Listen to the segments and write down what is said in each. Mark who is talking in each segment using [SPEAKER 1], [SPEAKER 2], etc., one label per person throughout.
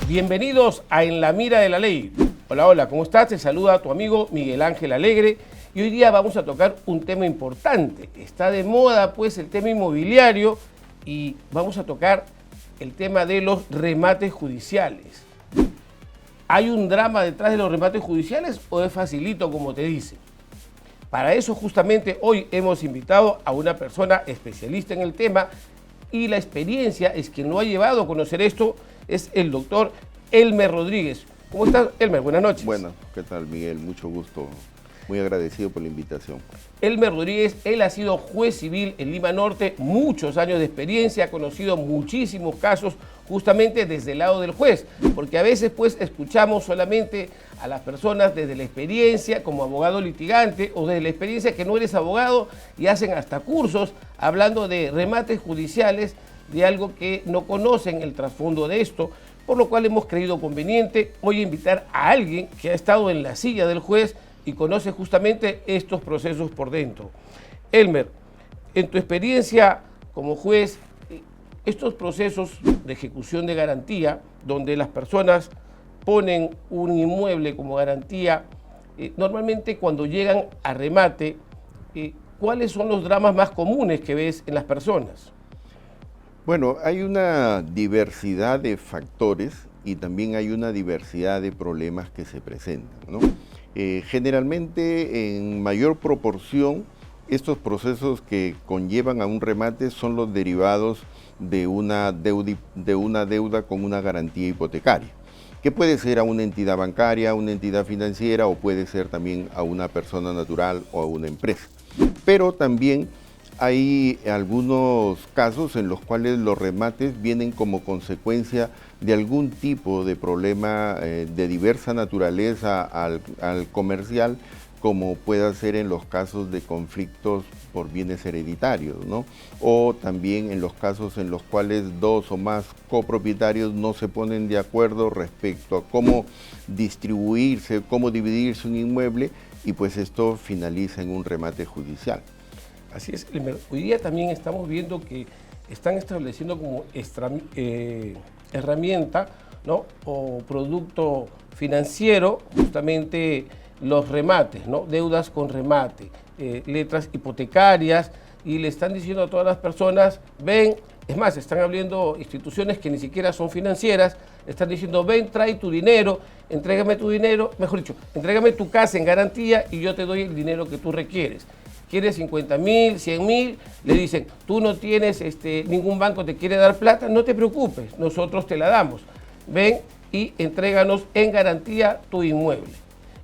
[SPEAKER 1] Bienvenidos a En la Mira de la Ley. Hola, hola, ¿cómo estás? Te saluda tu amigo Miguel Ángel Alegre y hoy día vamos a tocar un tema importante. Está de moda pues el tema inmobiliario y vamos a tocar el tema de los remates judiciales. ¿Hay un drama detrás de los remates judiciales o es facilito como te dicen? Para eso justamente hoy hemos invitado a una persona especialista en el tema y la experiencia es quien lo ha llevado a conocer esto, es el doctor Elmer Rodríguez. ¿Cómo estás, Elmer? Buenas noches.
[SPEAKER 2] Bueno, ¿qué tal, Miguel? Mucho gusto. Muy agradecido por la invitación.
[SPEAKER 1] Elmer Rodríguez, él ha sido juez civil en Lima Norte, muchos años de experiencia, ha conocido muchísimos casos justamente desde el lado del juez, porque a veces pues escuchamos solamente a las personas desde la experiencia como abogado litigante o desde la experiencia que no eres abogado y hacen hasta cursos hablando de remates judiciales, de algo que no conocen el trasfondo de esto, por lo cual hemos creído conveniente hoy invitar a alguien que ha estado en la silla del juez y conoce justamente estos procesos por dentro. Elmer, en tu experiencia como juez, estos procesos de ejecución de garantía, donde las personas ponen un inmueble como garantía, normalmente cuando llegan a remate, ¿cuáles son los dramas más comunes que ves en las personas?
[SPEAKER 2] Bueno, hay una diversidad de factores y también hay una diversidad de problemas que se presentan, ¿no? Generalmente, en mayor proporción, estos procesos que conllevan a un remate son los derivados de una deuda con una garantía hipotecaria, que puede ser a una entidad bancaria, a una entidad financiera o puede ser también a una persona natural o a una empresa. Pero también hay algunos casos en los cuales los remates vienen como consecuencia de algún tipo de problema de diversa naturaleza al comercial, como pueda ser en los casos de conflictos por bienes hereditarios, ¿no? O también en los casos en los cuales dos o más copropietarios no se ponen de acuerdo respecto a cómo distribuirse, cómo dividirse un inmueble y pues esto finaliza en un remate judicial.
[SPEAKER 1] Así es, hoy día también estamos viendo que están estableciendo como herramienta, ¿no? O producto financiero justamente los remates, ¿no? Deudas con remate, letras hipotecarias, y le están diciendo a todas las personas, ven, es más, están abriendo instituciones que ni siquiera son financieras, están diciendo, ven, trae tu dinero, entrégame tu dinero, mejor dicho, entrégame tu casa en garantía y yo te doy el dinero que tú requieres. ¿Quieres 50,000, 100,000? Le dicen, tú no tienes, ningún banco te quiere dar plata, no te preocupes, nosotros te la damos. Ven y entréganos en garantía tu inmueble.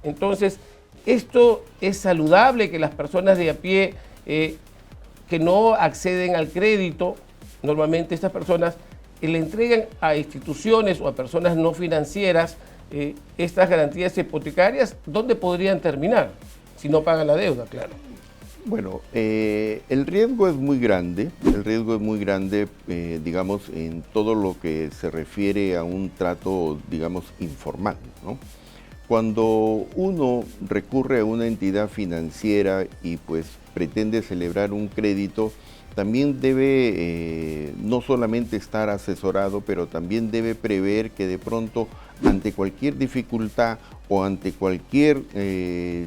[SPEAKER 1] Entonces, esto es saludable que las personas de a pie que no acceden al crédito, normalmente estas personas le entregan a instituciones o a personas no financieras estas garantías hipotecarias, ¿dónde podrían terminar? Si no pagan la deuda, claro.
[SPEAKER 2] Bueno, el riesgo es muy grande, digamos, en todo lo que se refiere a un trato, digamos, informal, ¿no? Cuando uno recurre a una entidad financiera y pues pretende celebrar un crédito, también debe no solamente estar asesorado, pero también debe prever que de pronto ante cualquier dificultad o ante cualquier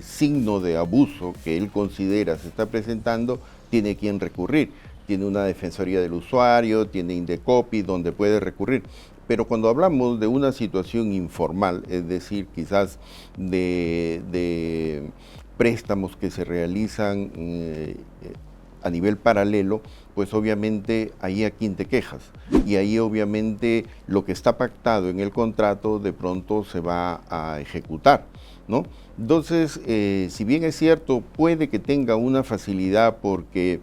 [SPEAKER 2] signo de abuso que él considera se está presentando, tiene quien recurrir. Tiene una defensoría del usuario, tiene Indecopi, donde puede recurrir. Pero cuando hablamos de una situación informal, es decir, quizás de préstamos que se realizan a nivel paralelo, pues obviamente ahí a quién te quejas. Y ahí obviamente lo que está pactado en el contrato de pronto se va a ejecutar, ¿no? Entonces, si bien es cierto, puede que tenga una facilidad porque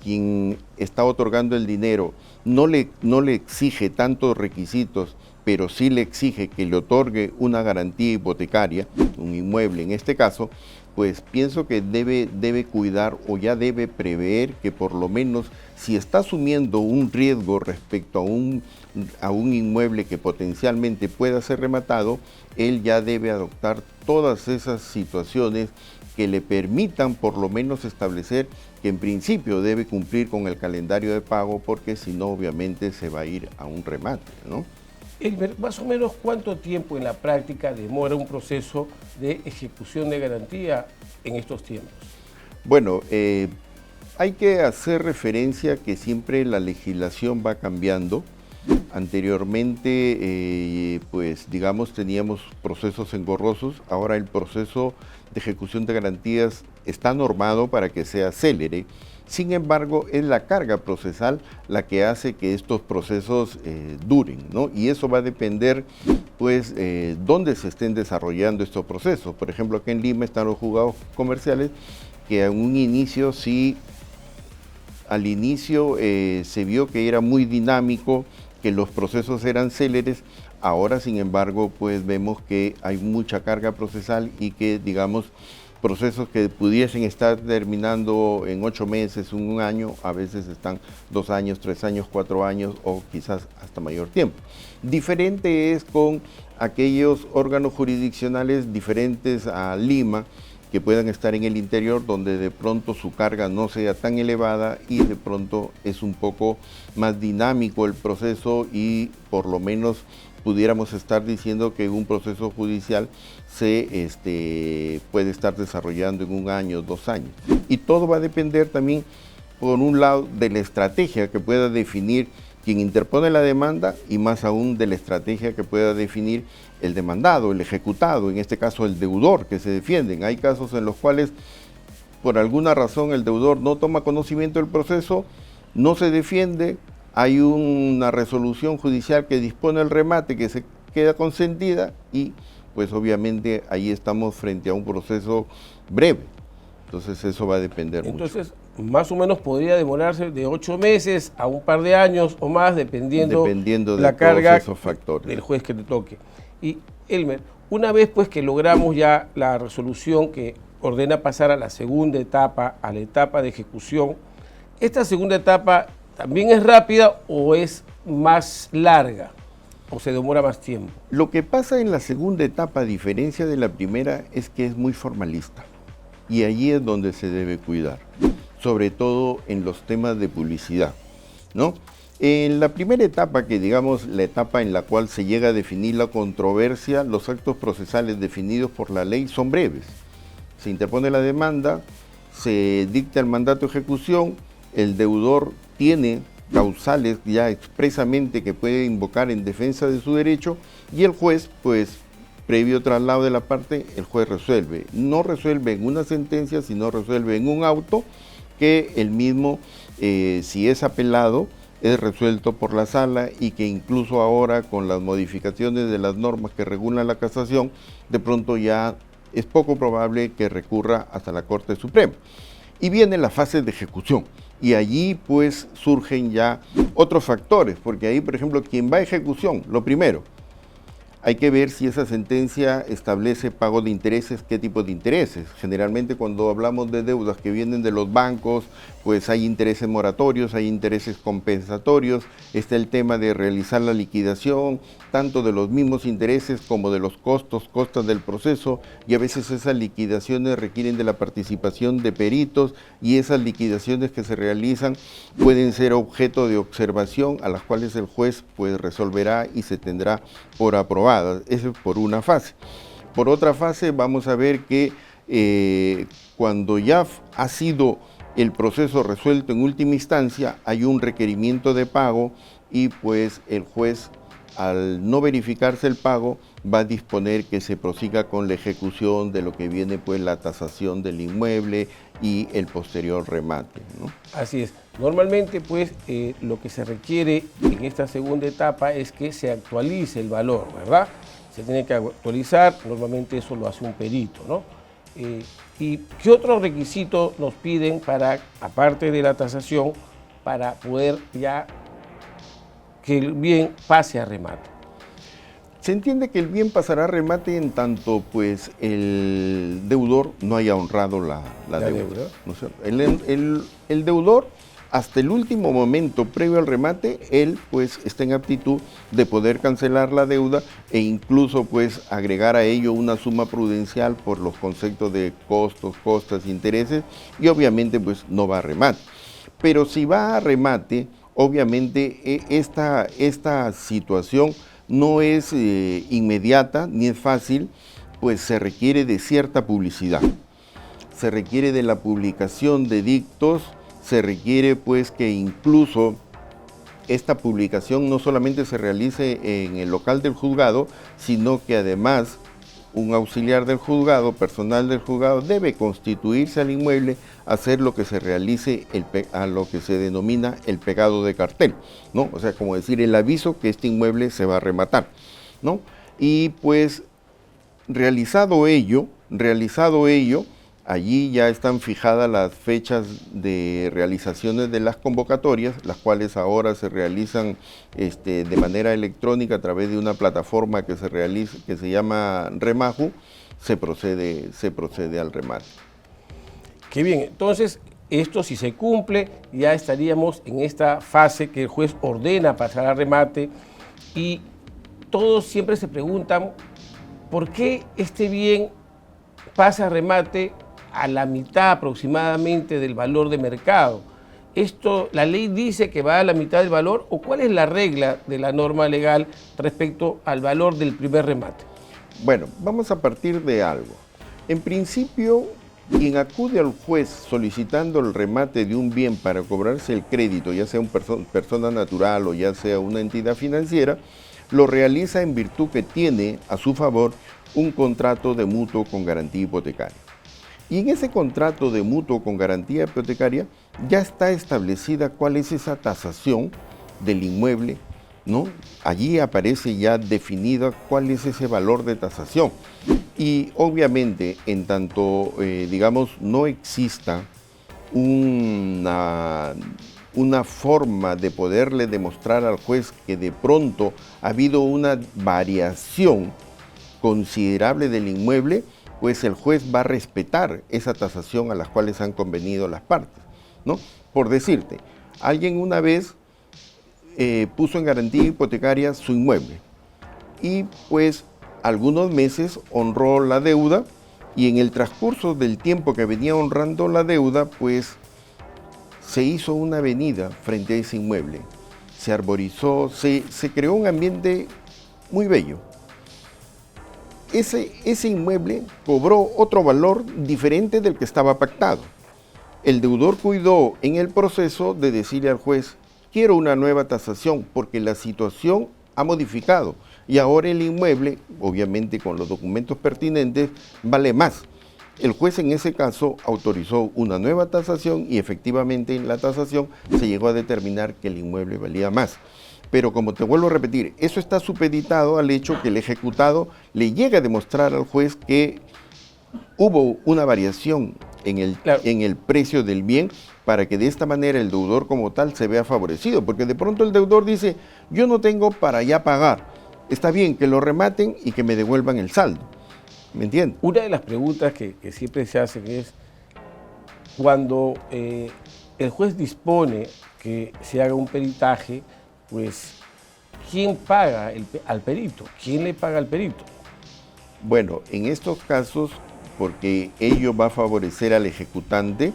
[SPEAKER 2] quien está otorgando el dinero no le exige tantos requisitos, pero sí le exige que le otorgue una garantía hipotecaria, un inmueble en este caso, pues pienso que debe cuidar o ya debe prever que por lo menos si está asumiendo un riesgo respecto a un inmueble que potencialmente pueda ser rematado, él ya debe adoptar todas esas situaciones que le permitan por lo menos establecer que en principio debe cumplir con el calendario de pago, porque si no obviamente se va a ir a un remate, ¿no?
[SPEAKER 1] Elmer, más o menos, ¿cuánto tiempo en la práctica demora un proceso de ejecución de garantía en estos tiempos?
[SPEAKER 2] Bueno, hay que hacer referencia que siempre la legislación va cambiando. Anteriormente, pues digamos, teníamos procesos engorrosos. Ahora el proceso de ejecución de garantías está normado para que sea célere. Sin embargo, es la carga procesal la que hace que estos procesos duren, ¿no? Y eso va a depender, pues, dónde se estén desarrollando estos procesos. Por ejemplo, aquí en Lima están los juzgados comerciales, que en un inicio sí, al inicio se vio que era muy dinámico, que los procesos eran céleres. Ahora, sin embargo, pues vemos que hay mucha carga procesal y que, digamos, procesos que pudiesen estar terminando en 8 meses, un año, a veces están 2 años, 3 años, 4 años o quizás hasta mayor tiempo. Diferente es con aquellos órganos jurisdiccionales diferentes a Lima, que puedan estar en el interior, donde de pronto su carga no sea tan elevada y de pronto es un poco más dinámico el proceso y por lo menos pudiéramos estar diciendo que un proceso judicial se puede estar desarrollando en 1 año, 2 años. Y todo va a depender también, por un lado, de la estrategia que pueda definir quien interpone la demanda y más aún de la estrategia que pueda definir el demandado, el ejecutado, en este caso el deudor que se defienden. Hay casos en los cuales por alguna razón el deudor no toma conocimiento del proceso, no se defiende, hay una resolución judicial que dispone el remate que se queda consentida y pues obviamente ahí estamos frente a un proceso breve. Entonces eso va a depender mucho.
[SPEAKER 1] Entonces, más o menos podría demorarse de 8 meses a un par de años o más, dependiendo
[SPEAKER 2] de
[SPEAKER 1] la carga
[SPEAKER 2] esos factores
[SPEAKER 1] del juez que le toque. Y Elmer, una vez pues que logramos ya la resolución que ordena pasar a la segunda etapa, a la etapa de ejecución, ¿esta segunda etapa también es rápida o es más larga o se demora más tiempo?
[SPEAKER 2] Lo que pasa en la segunda etapa, a diferencia de la primera, es que es muy formalista y allí es donde se debe cuidar, sobre todo en los temas de publicidad, ¿no? En la primera etapa, que digamos la etapa en la cual se llega a definir la controversia, los actos procesales definidos por la ley son breves. Se interpone la demanda, se dicta el mandato de ejecución, el deudor tiene causales ya expresamente que puede invocar en defensa de su derecho y el juez, pues, previo traslado de la parte, el juez resuelve. No resuelve en una sentencia, sino resuelve en un auto que el mismo, si es apelado, es resuelto por la sala y que incluso ahora con las modificaciones de las normas que regulan la casación, de pronto ya es poco probable que recurra hasta la Corte Suprema. Y viene la fase de ejecución y allí pues surgen ya otros factores, porque ahí por ejemplo quien va a ejecución, lo primero, hay que ver si esa sentencia establece pago de intereses, qué tipo de intereses. Generalmente cuando hablamos de deudas que vienen de los bancos, pues hay intereses moratorios, hay intereses compensatorios, está el tema de realizar la liquidación, tanto de los mismos intereses como de los costos del proceso, y a veces esas liquidaciones requieren de la participación de peritos, y esas liquidaciones que se realizan pueden ser objeto de observación, a las cuales el juez pues resolverá y se tendrá por aprobado. Eso es por una fase. Por otra fase vamos a ver que cuando ya ha sido el proceso resuelto en última instancia, hay un requerimiento de pago y pues el juez, al no verificarse el pago, va a disponer que se prosiga con la ejecución de lo que viene pues la tasación del inmueble y el posterior remate, ¿no?
[SPEAKER 1] Así es. Normalmente pues lo que se requiere en esta segunda etapa es que se actualice el valor, ¿verdad? Se tiene que actualizar, normalmente eso lo hace un perito, ¿no? ¿Y qué otros requisitos nos piden para, aparte de la tasación, para poder ya que el bien pase a remate?
[SPEAKER 2] Se entiende que el bien pasará a remate en tanto pues el deudor no haya honrado la deuda, ¿no es cierto? El deudor, hasta el último momento previo al remate, él pues está en aptitud de poder cancelar la deuda e incluso pues agregar a ello una suma prudencial por los conceptos de costos, costas, intereses, y obviamente pues no va a remate. Pero si va a remate, obviamente esta situación no es inmediata ni es fácil, pues se requiere de cierta publicidad. Se requiere de la publicación de dictos, se requiere pues que incluso esta publicación no solamente se realice en el local del juzgado, sino que además un auxiliar del juzgado, personal del juzgado, debe constituirse al inmueble, hacer lo que se realice a lo que se denomina el pegado de cartel, ¿no? O sea, como decir el aviso que este inmueble se va a rematar, ¿no? Y pues realizado ello, allí ya están fijadas las fechas de realizaciones de las convocatorias, las cuales ahora se realizan de manera electrónica a través de una plataforma que se llama Remaju, se procede al remate.
[SPEAKER 1] Qué bien, entonces esto si se cumple, ya estaríamos en esta fase que el juez ordena pasar al remate y todos siempre se preguntan por qué este bien pasa a remate a la mitad aproximadamente del valor de mercado. Esto, ¿la ley dice que va a la mitad del valor o cuál es la regla de la norma legal respecto al valor del primer remate?
[SPEAKER 2] Bueno, vamos a partir de algo. En principio, quien acude al juez solicitando el remate de un bien para cobrarse el crédito, ya sea una persona natural o ya sea una entidad financiera, lo realiza en virtud que tiene a su favor un contrato de mutuo con garantía hipotecaria. Y en ese contrato de mutuo con garantía hipotecaria ya está establecida cuál es esa tasación del inmueble, ¿no? Allí aparece ya definida cuál es ese valor de tasación. Y obviamente, en tanto, digamos, no exista una forma de poderle demostrar al juez que de pronto ha habido una variación considerable del inmueble, pues el juez va a respetar esa tasación a las cuales han convenido las partes, ¿no? Por decirte, alguien una vez puso en garantía hipotecaria su inmueble y pues algunos meses honró la deuda y en el transcurso del tiempo que venía honrando la deuda, pues se hizo una avenida frente a ese inmueble, se arborizó, se creó un ambiente muy bello. Ese inmueble cobró otro valor diferente del que estaba pactado. El deudor cuidó en el proceso de decirle al juez, quiero una nueva tasación porque la situación ha modificado y ahora el inmueble, obviamente con los documentos pertinentes, vale más. El juez en ese caso autorizó una nueva tasación y efectivamente en la tasación se llegó a determinar que el inmueble valía más. Pero como te vuelvo a repetir, eso está supeditado al hecho que el ejecutado le llegue a demostrar al juez que hubo una variación en el precio del bien para que de esta manera el deudor como tal se vea favorecido. Porque de pronto el deudor dice, yo no tengo para ya pagar, está bien que lo rematen y que me devuelvan el saldo. ¿Me entiendes?
[SPEAKER 1] Una de las preguntas que siempre se hacen es, cuando el juez dispone que se haga un peritaje, pues, ¿quién paga al perito? ¿Quién le paga al perito?
[SPEAKER 2] Bueno, en estos casos, porque ello va a favorecer al ejecutante,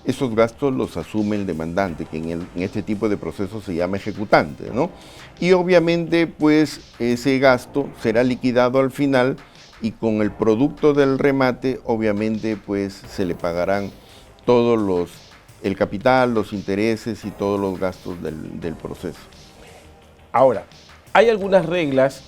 [SPEAKER 2] esos gastos los asume el demandante, que en este tipo de procesos se llama ejecutante, ¿no? Y obviamente, pues, ese gasto será liquidado al final y con el producto del remate, obviamente, pues, se le pagarán todos el capital, los intereses y todos los gastos del proceso.
[SPEAKER 1] Ahora, hay algunas reglas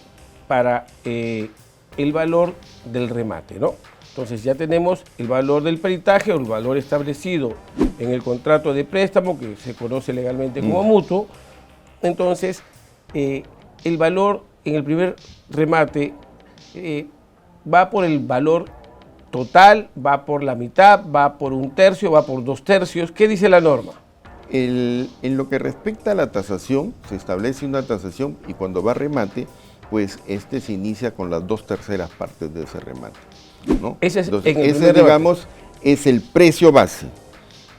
[SPEAKER 1] para el valor del remate, ¿no? Entonces ya tenemos el valor del peritaje o el valor establecido en el contrato de préstamo que se conoce legalmente como mutuo. Entonces, el valor en el primer remate va por el valor total, va por la mitad, va por un tercio, va por 2/3. ¿Qué dice la norma?
[SPEAKER 2] En lo que respecta a la tasación, se establece una tasación y cuando va a remate, pues se inicia con las 2/3 partes de ese remate, ¿no?
[SPEAKER 1] Ese
[SPEAKER 2] digamos, es el precio base.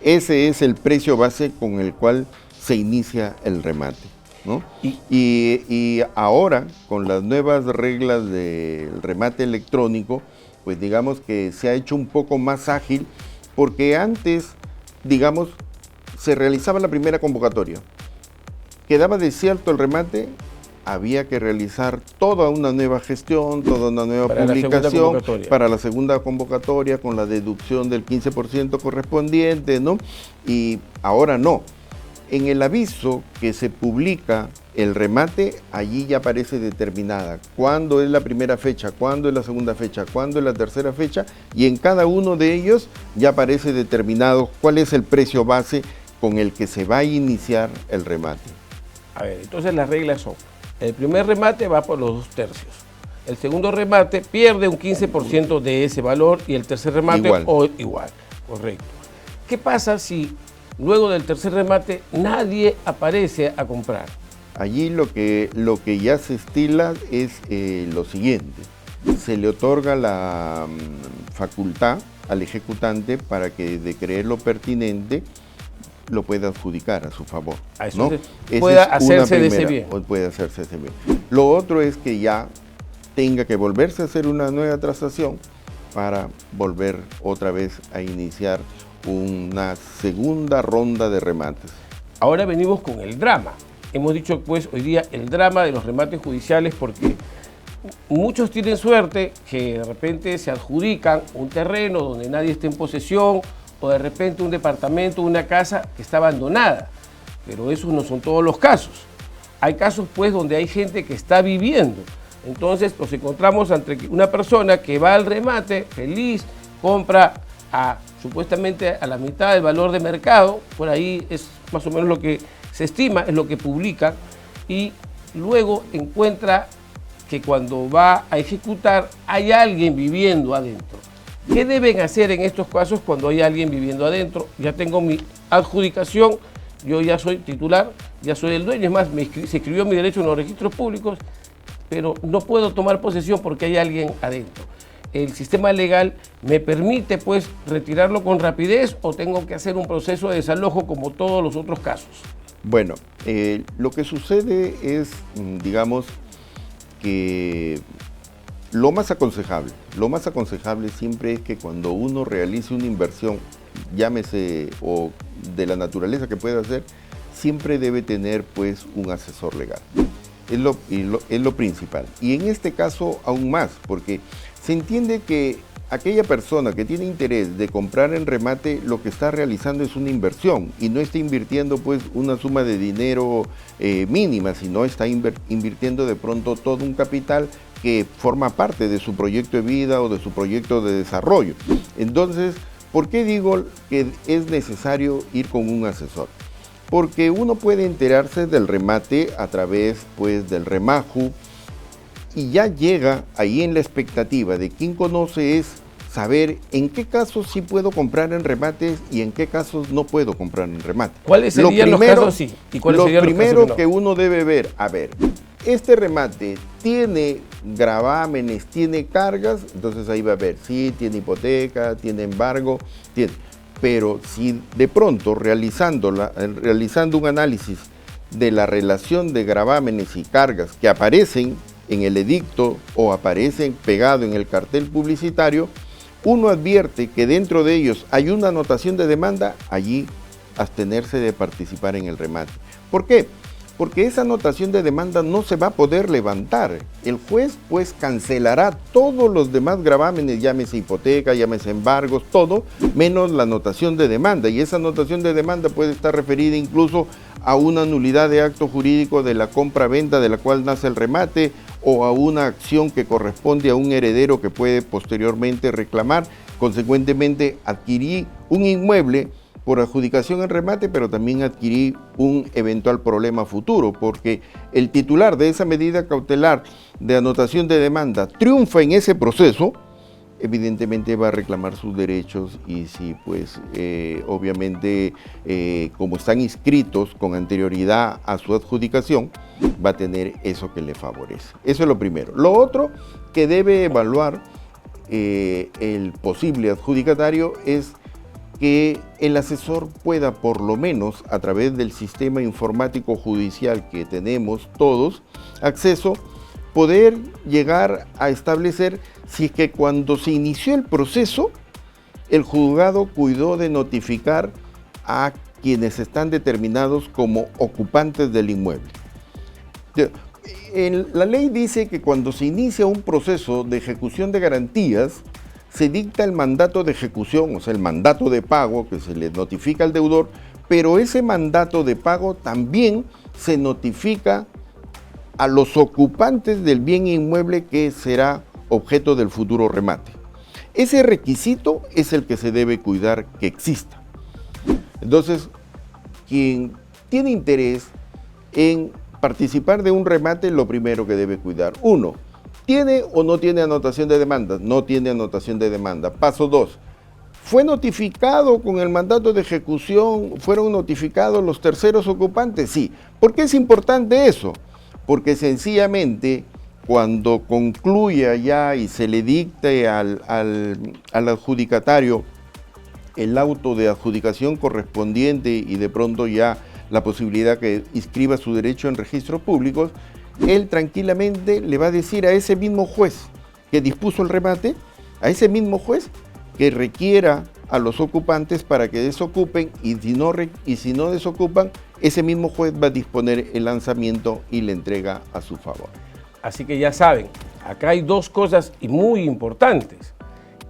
[SPEAKER 2] Ese es el precio base con el cual se inicia el remate, ¿no? Y ahora, con las nuevas reglas del remate electrónico, pues digamos que se ha hecho un poco más ágil, porque antes, digamos, se realizaba la primera convocatoria, quedaba desierto el remate había que realizar toda una nueva gestión, toda una nueva
[SPEAKER 1] para
[SPEAKER 2] publicación para la segunda convocatoria con la deducción del 15% correspondiente, ¿no? Y ahora no. En el aviso que se publica el remate, allí ya aparece determinada cuándo es la primera fecha, cuándo es la segunda fecha, cuándo es la tercera fecha, y en cada uno de ellos ya aparece determinado cuál es el precio base con el que se va a iniciar el remate.
[SPEAKER 1] A ver, entonces las reglas son, el primer remate va por los 2/3, el segundo remate pierde un 15% de ese valor y el tercer remate igual, correcto. ¿Qué pasa si luego del tercer remate nadie aparece a comprar?
[SPEAKER 2] Allí lo que ya se estila es lo siguiente: se le otorga la facultad al ejecutante para que, de creerlo pertinente, lo pueda adjudicar a su favor, ¿no?
[SPEAKER 1] Pueda hacerse de ese bien.
[SPEAKER 2] Puede hacerse ese bien. Lo otro es que ya tenga que volverse a hacer una nueva tasación para volver otra vez a iniciar una segunda ronda de remates.
[SPEAKER 1] Ahora venimos con el drama. Hemos dicho pues hoy día el drama de los remates judiciales, porque muchos tienen suerte que de repente se adjudican un terreno donde nadie está en posesión, o de repente un departamento, una casa que está abandonada, pero esos no son todos los casos. Hay casos pues donde hay gente que está viviendo, entonces nos encontramos ante una persona que va al remate feliz, compra supuestamente a la mitad del valor de mercado, por ahí es más o menos lo que se estima, es lo que publican, y luego encuentra que cuando va a ejecutar hay alguien viviendo adentro. ¿Qué deben hacer en estos casos cuando hay alguien viviendo adentro? Ya tengo mi adjudicación, yo ya soy titular, ya soy el dueño, es más, se escribió mi derecho en los registros públicos, pero no puedo tomar posesión porque hay alguien adentro. ¿El sistema legal me permite pues retirarlo con rapidez o tengo que hacer un proceso de desalojo como todos los otros casos?
[SPEAKER 2] Bueno, lo que sucede es, digamos, que lo más aconsejable siempre es que cuando uno realice una inversión, llámese o de la naturaleza que pueda hacer, siempre debe tener pues un asesor legal. Es lo principal. Y en este caso aún más, porque se entiende que aquella persona que tiene interés de comprar en remate lo que está realizando es una inversión y no está invirtiendo pues una suma de dinero mínima, sino está invirtiendo de pronto todo un capital que forma parte de su proyecto de vida o de su proyecto de desarrollo. Entonces, ¿por qué digo que es necesario ir con un asesor? Porque uno puede enterarse del remate a través pues del Remaju, y ya llega ahí en la expectativa de quien conoce es saber en qué casos sí puedo comprar en remates y en qué casos no puedo comprar en remate.
[SPEAKER 1] ¿Cuáles serían los casos sí y cuáles serían los casos
[SPEAKER 2] que no? Lo primero que uno debe ver, este remate tiene gravámenes, tiene cargas, entonces ahí va a ver, sí, tiene hipoteca, tiene embargo, tiene. Pero si de pronto realizando un análisis de la relación de gravámenes y cargas que aparecen en el edicto o aparecen pegado en el cartel publicitario, uno advierte que dentro de ellos hay una anotación de demanda, allí abstenerse de participar en el remate. ¿Por qué? Porque esa anotación de demanda no se va a poder levantar. El juez pues cancelará todos los demás gravámenes, llámese hipoteca, llámese embargos, todo, menos la anotación de demanda. Y esa anotación de demanda puede estar referida incluso a una nulidad de acto jurídico de la compra-venta de la cual nace el remate, o a una acción que corresponde a un heredero que puede posteriormente reclamar. Consecuentemente, adquirí un inmueble por adjudicación en remate, pero también adquirí un eventual problema futuro, porque el titular de esa medida cautelar de anotación de demanda triunfa en ese proceso, evidentemente va a reclamar sus derechos y si pues obviamente como están inscritos con anterioridad a su adjudicación, va a tener eso que le favorece. Eso es lo primero. Lo otro que debe evaluar el posible adjudicatario es que el asesor pueda, por lo menos a través del sistema informático judicial que tenemos todos acceso, poder llegar a establecer si es que cuando se inició el proceso, el juzgado cuidó de notificar a quienes están determinados como ocupantes del inmueble. La ley dice que cuando se inicia un proceso de ejecución de garantías, se dicta el mandato de ejecución, o sea, el mandato de pago que se le notifica al deudor, pero ese mandato de pago también se notifica a los ocupantes del bien inmueble que será objeto del futuro remate. Ese requisito es el que se debe cuidar que exista. Entonces, quien tiene interés en participar de un remate, lo primero que debe cuidar: uno, ¿tiene o no tiene anotación de demanda? No tiene anotación de demanda. Paso 2, ¿fue notificado con el mandato de ejecución? ¿Fueron notificados los terceros ocupantes? Sí. ¿Por qué es importante eso? Porque sencillamente cuando concluya ya y se le dicte al adjudicatario el auto de adjudicación correspondiente y de pronto ya la posibilidad que inscriba su derecho en registros públicos, él tranquilamente le va a decir a ese mismo juez que dispuso el remate, a ese mismo juez que requiera a los ocupantes para que desocupen, y si no desocupan, ese mismo juez va a disponer el lanzamiento y la entrega a su favor.
[SPEAKER 1] Así que ya saben, acá hay dos cosas muy importantes.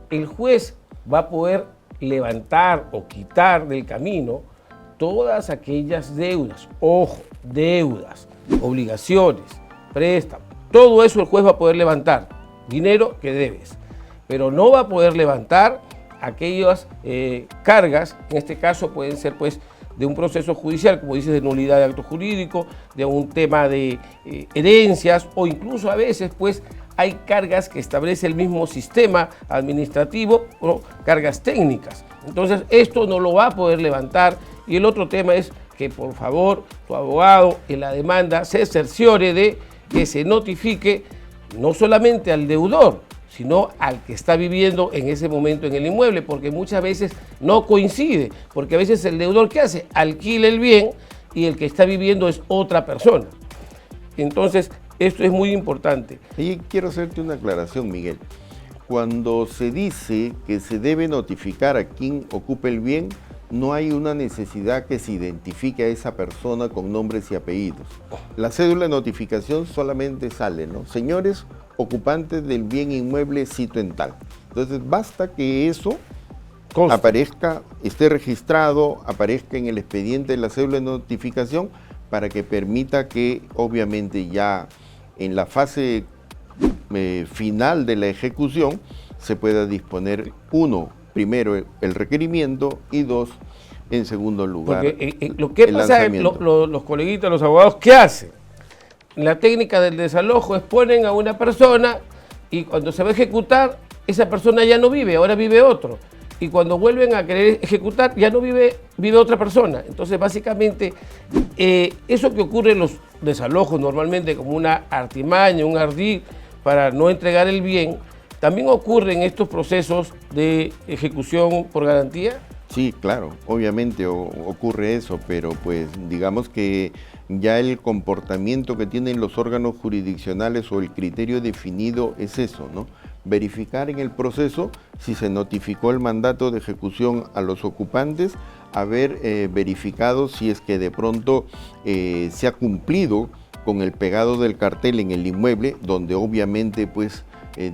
[SPEAKER 1] El juez va a poder levantar o quitar del camino todas aquellas deudas, ojo, deudas, obligaciones, préstamos, todo eso el juez va a poder levantar, dinero que debes, pero no va a poder levantar aquellas cargas, en este caso pueden ser pues de un proceso judicial, como dices, de nulidad de acto jurídico, de un tema de herencias, o incluso a veces pues hay cargas que establece el mismo sistema administrativo o cargas técnicas. Entonces esto no lo va a poder levantar. Y el otro tema es que por favor tu abogado en la demanda se cerciore de que se notifique no solamente al deudor, sino al que está viviendo en ese momento en el inmueble, porque muchas veces no coincide, porque a veces el deudor, ¿qué hace? Alquila el bien y el que está viviendo es otra persona. Entonces, esto es muy importante.
[SPEAKER 2] Y quiero hacerte una aclaración, Miguel. Cuando se dice que se debe notificar a quien ocupe el bien, no hay una necesidad que se identifique a esa persona con nombres y apellidos. La cédula de notificación solamente sale, ¿no? Señores ocupantes del bien inmueble sito en tal. Entonces basta que eso aparezca, esté registrado, aparezca en el expediente de la cédula de notificación para que permita que obviamente ya en la fase final de la ejecución se pueda disponer, uno, primero el requerimiento, y dos, en segundo lugar,
[SPEAKER 1] porque lo que pasa es los coleguitas, los abogados, ¿qué hacen? La técnica del desalojo es ponen a una persona y cuando se va a ejecutar, esa persona ya no vive, ahora vive otro. Y cuando vuelven a querer ejecutar, ya no vive otra persona. Entonces, básicamente, eso que ocurre en los desalojos normalmente como una artimaña, un ardid para no entregar el bien, también ocurre en estos procesos de ejecución por garantía.
[SPEAKER 2] Sí, claro, obviamente ocurre eso, pero pues digamos que ya el comportamiento que tienen los órganos jurisdiccionales o el criterio definido es eso, ¿no? Verificar en el proceso si se notificó el mandato de ejecución a los ocupantes, haber verificado si es que de pronto se ha cumplido con el pegado del cartel en el inmueble, donde obviamente pues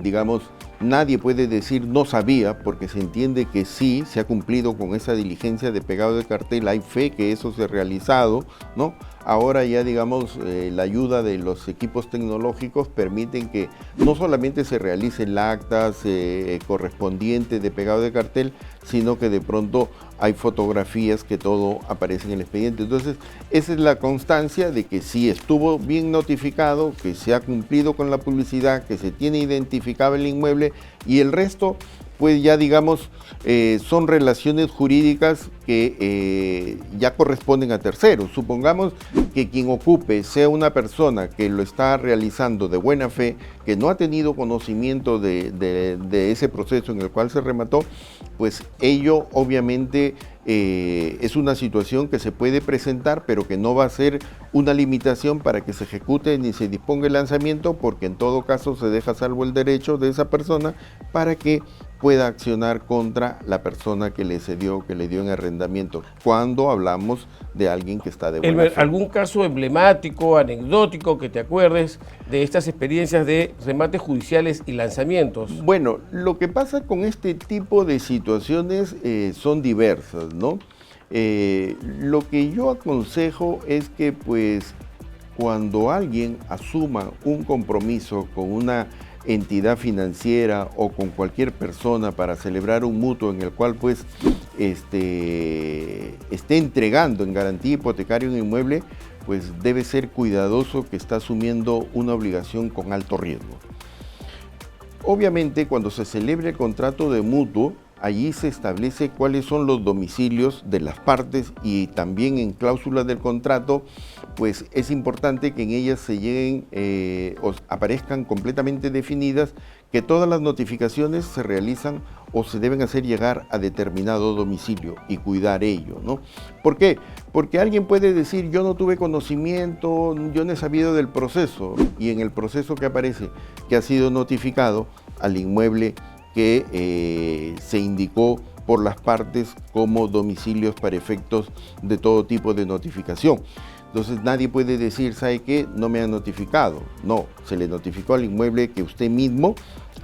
[SPEAKER 2] digamos, nadie puede decir no sabía, porque se entiende que sí, se ha cumplido con esa diligencia de pegado de cartel, hay fe que eso se ha realizado, ¿no? Ahora ya, digamos, la ayuda de los equipos tecnológicos permiten que no solamente se realice el acta correspondiente de pegado de cartel, sino que de pronto hay fotografías que todo aparece en el expediente. Entonces, esa es la constancia de que sí estuvo bien notificado, que se ha cumplido con la publicidad, que se tiene identificado el inmueble, y el resto, pues ya digamos, son relaciones jurídicas que ya corresponden a terceros. Supongamos que quien ocupe sea una persona que lo está realizando de buena fe, que no ha tenido conocimiento de ese proceso en el cual se remató, pues ello obviamente es una situación que se puede presentar, pero que no va a ser una limitación para que se ejecute ni se disponga el lanzamiento, porque en todo caso se deja salvo el derecho de esa persona para que pueda accionar contra la persona que le cedió, que le dio en arrendamiento, cuando hablamos de alguien que está de buena fe.
[SPEAKER 1] ¿Algún caso emblemático, anecdótico, que te acuerdes de estas experiencias de remates judiciales y lanzamientos?
[SPEAKER 2] Bueno, lo que pasa con este tipo de situaciones son diversas, ¿no? Lo que yo aconsejo es que, pues, cuando alguien asuma un compromiso con una entidad financiera o con cualquier persona para celebrar un mutuo en el cual pues esté entregando en garantía hipotecaria un inmueble, pues debe ser cuidadoso que está asumiendo una obligación con alto riesgo. Obviamente, cuando se celebre el contrato de mutuo, allí se establece cuáles son los domicilios de las partes, y también en cláusulas del contrato, pues es importante que en ellas se lleguen o aparezcan completamente definidas que todas las notificaciones se realizan o se deben hacer llegar a determinado domicilio y cuidar ello, ¿no? ¿Por qué? Porque alguien puede decir, yo no tuve conocimiento, yo no he sabido del proceso, y en el proceso que aparece que ha sido notificado al inmueble que se indicó por las partes como domicilios para efectos de todo tipo de notificación. Entonces nadie puede decir, ¿sabe qué? No me han notificado. No, se le notificó al inmueble que usted mismo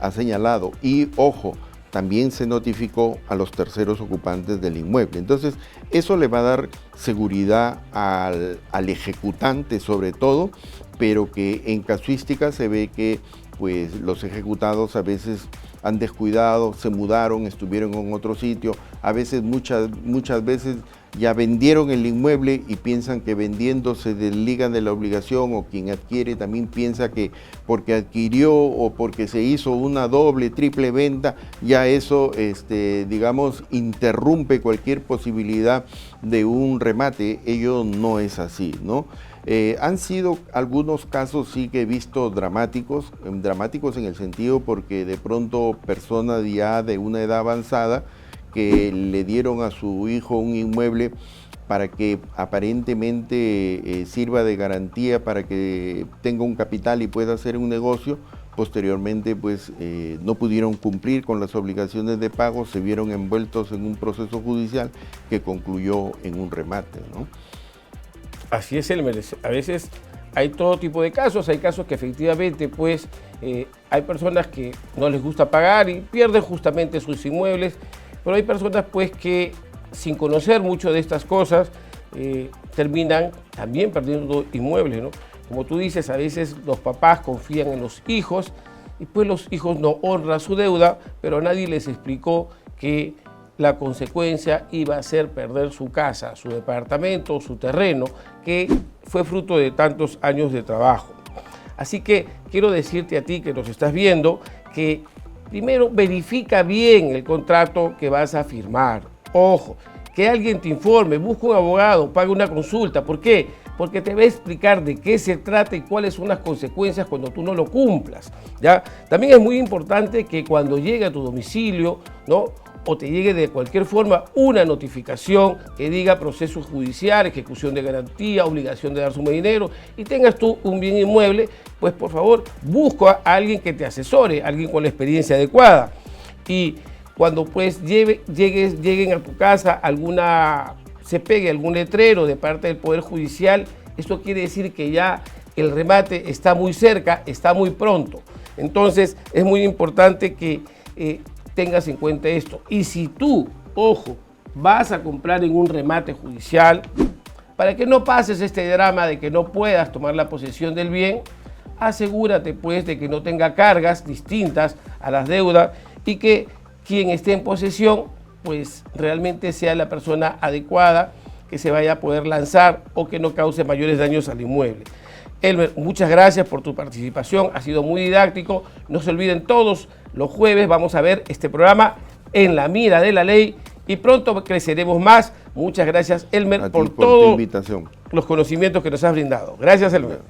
[SPEAKER 2] ha señalado. Y ojo, también se notificó a los terceros ocupantes del inmueble. Entonces eso le va a dar seguridad al ejecutante sobre todo, pero que en casuística se ve que pues los ejecutados a veces han descuidado, se mudaron, estuvieron en otro sitio, a veces, muchas veces ya vendieron el inmueble y piensan que vendiendo se desligan de la obligación, o quien adquiere también piensa que porque adquirió o porque se hizo una doble, triple venta, ya eso, digamos, interrumpe cualquier posibilidad de un remate. Ello no es así, ¿no? Han sido algunos casos sí que he visto dramáticos en el sentido porque de pronto personas ya de una edad avanzada que le dieron a su hijo un inmueble para que aparentemente sirva de garantía para que tenga un capital y pueda hacer un negocio. Posteriormente pues no pudieron cumplir con las obligaciones de pago, se vieron envueltos en un proceso judicial que concluyó en un remate, ¿no?
[SPEAKER 1] Así es, Elmer. A veces hay todo tipo de casos, hay casos que efectivamente pues hay personas que no les gusta pagar y pierden justamente sus inmuebles, pero hay personas pues que sin conocer mucho de estas cosas terminan también perdiendo inmuebles, ¿no? Como tú dices, a veces los papás confían en los hijos y pues los hijos no honran su deuda, pero nadie les explicó que la consecuencia iba a ser perder su casa, su departamento, su terreno, que fue fruto de tantos años de trabajo. Así que quiero decirte a ti que nos estás viendo que primero verifica bien el contrato que vas a firmar. Ojo, que alguien te informe, busca un abogado, paga una consulta. ¿Por qué? Porque te va a explicar de qué se trata y cuáles son las consecuencias cuando tú no lo cumplas, ¿ya? También es muy importante que cuando llegue a tu domicilio, ¿no?, o te llegue de cualquier forma una notificación que diga proceso judicial, ejecución de garantía, obligación de dar suma de dinero, y tengas tú un bien inmueble, pues por favor busca a alguien que te asesore, alguien con la experiencia adecuada. Y cuando pues lleguen a tu casa se pegue algún letrero de parte del Poder Judicial, esto quiere decir que ya el remate está muy cerca, está muy pronto. Entonces es muy importante que tengas en cuenta esto. Y si tú, ojo, vas a comprar en un remate judicial, para que no pases este drama de que no puedas tomar la posesión del bien, asegúrate pues de que no tenga cargas distintas a las deudas y que quien esté en posesión pues realmente sea la persona adecuada que se vaya a poder lanzar o que no cause mayores daños al inmueble. Elmer, muchas gracias por tu participación, ha sido muy didáctico. No se olviden, todos los jueves vamos a ver este programa En la Mira de la Ley y pronto creceremos más. Muchas gracias, Elmer, por todos los conocimientos que nos has brindado. Gracias, Elmer.